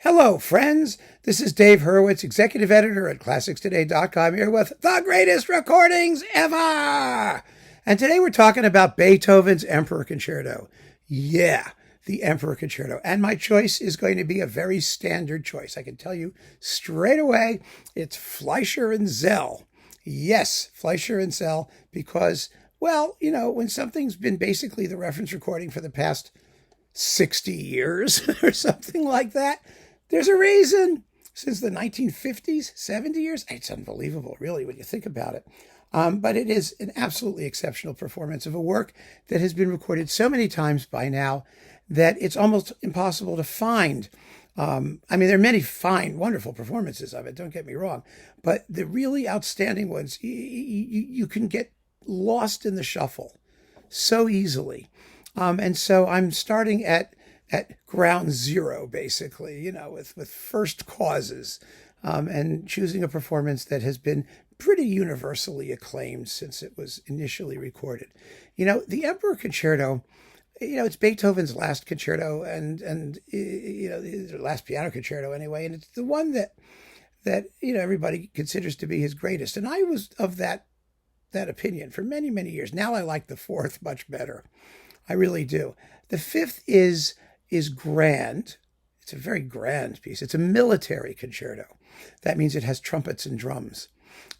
Hello, friends. This is Dave Hurwitz, executive editor at ClassicsToday.com, here with the greatest recordings ever. And today we're talking about Beethoven's Emperor Concerto. Yeah, the Emperor Concerto. And my choice is going to be a very standard choice. I can tell you straight away, it's Fleisher and Szell. Yes, Fleisher and Szell, because, well, when something's been basically the reference recording for the past 60 years or something like that, there's a reason. Since the 1950s, 70 years, it's unbelievable, really, when you think about it. But it is an absolutely exceptional performance of a work that has been recorded so many times by now that it's almost impossible to find. There are many fine, wonderful performances of it, don't get me wrong. But the really outstanding ones, you can get lost in the shuffle so easily. And so I'm starting at ground zero, basically, with first causes, and choosing a performance that has been pretty universally acclaimed since it was initially recorded. The Emperor Concerto, it's Beethoven's last concerto and his last piano concerto anyway, and it's the one that everybody considers to be his greatest. And I was of that opinion for many, many years. Now I like the fourth much better. I really do. The fifth is grand. It's a very grand piece. It's a military concerto. That means it has trumpets and drums.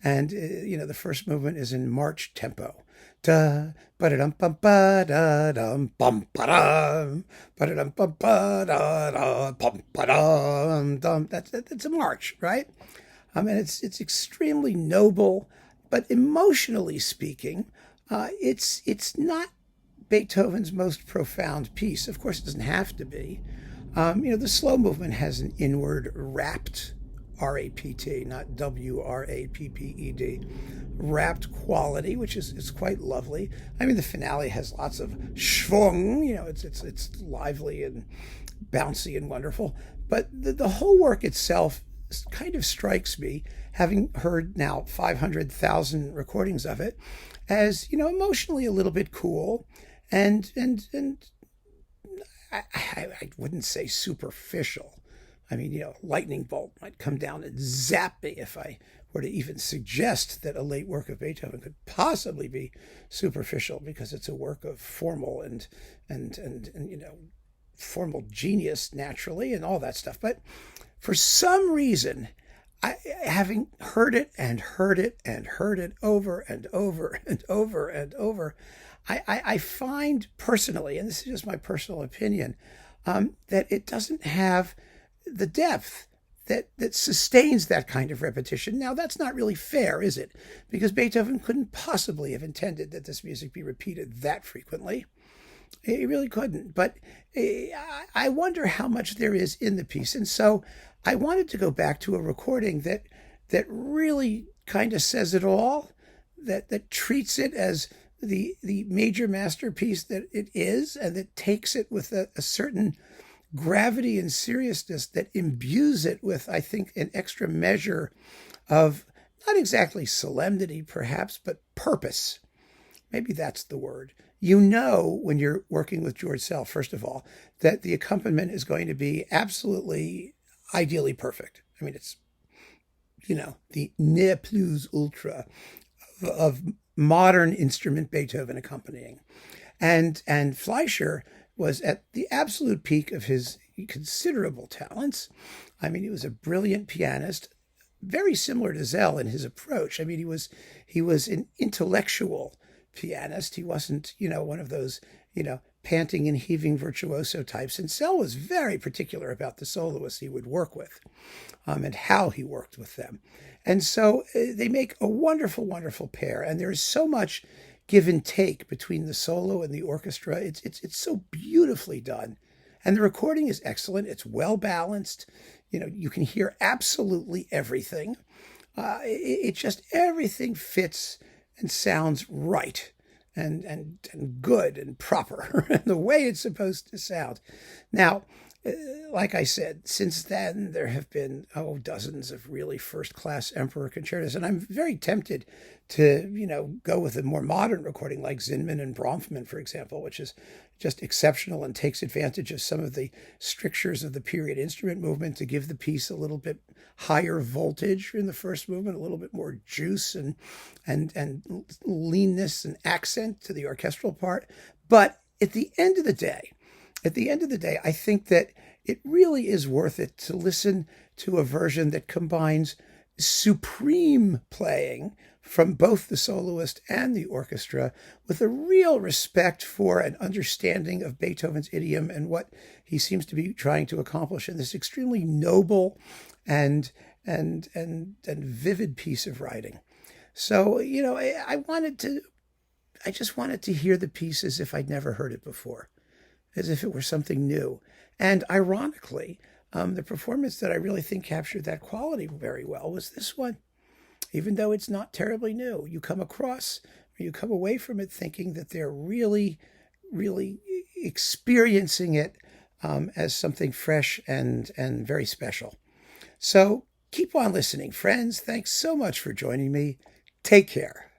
And, the first movement is in march tempo. Da ba da dum bum ba da dum bum ba dum ba da dum bum ba da da bum ba dum dum. That's a march, right? And it's extremely noble, but emotionally speaking, it's not Beethoven's most profound piece. Of course, it doesn't have to be. The slow movement has an inward rapt, R-A-P-T, not W-R-A-P-P-E-D, rapt quality, which is quite lovely. The finale has lots of schwung. It's lively and bouncy and wonderful. But the whole work itself kind of strikes me, having heard now 500,000 recordings of it, as emotionally a little bit cool. And I wouldn't say superficial. Lightning bolt might come down and zap me if I were to even suggest that a late work of Beethoven could possibly be superficial, because it's a work of formal and formal genius naturally and all that stuff. But for some reason, having heard it and heard it and heard it over and over and over and over, I find personally, and this is just my personal opinion, that it doesn't have the depth that sustains that kind of repetition. Now, that's not really fair, is it? Because Beethoven couldn't possibly have intended that this music be repeated that frequently. He really couldn't. But I wonder how much there is in the piece. And so I wanted to go back to a recording that really kind of says it all, that treats it as the major masterpiece that it is, and that takes it with a certain gravity and seriousness that imbues it with, I think, an extra measure of not exactly solemnity, perhaps, but purpose. Maybe that's the word. When you're working with George Szell, first of all, that the accompaniment is going to be absolutely ideally perfect. It's, the ne plus ultra of modern instrument Beethoven accompanying. And Fleischer was at the absolute peak of his considerable talents. He was a brilliant pianist, very similar to Szell in his approach. He was an intellectual pianist. He wasn't, one of those, panting and heaving virtuoso types. And Szell was very particular about the soloists he would work with, and how he worked with them. And so they make a wonderful, wonderful pair. And there is so much give and take between the solo and the orchestra. It's so beautifully done. And the recording is excellent. It's well balanced. You can hear absolutely everything. It just, everything fits and sounds right and good and proper, and the way it's supposed to sound. Now, like I said, since then, there have been, dozens of really first-class Emperor concertos. And I'm very tempted to, go with a more modern recording like Zinman and Bronfman, for example, which is just exceptional and takes advantage of some of the strictures of the period instrument movement to give the piece a little bit higher voltage in the first movement, a little bit more juice and leanness and accent to the orchestral part. But at the end of the day, I think that it really is worth it to listen to a version that combines supreme playing from both the soloist and the orchestra with a real respect for an understanding of Beethoven's idiom and what he seems to be trying to accomplish in this extremely noble and vivid piece of writing. So, I just wanted to hear the piece as if I'd never heard it before, as if it were something new. And ironically, the performance that I really think captured that quality very well was this one. Even though it's not terribly new, you come away from it thinking that they're really, really experiencing it as something fresh and very special. So keep on listening, friends. Thanks so much for joining me. Take care.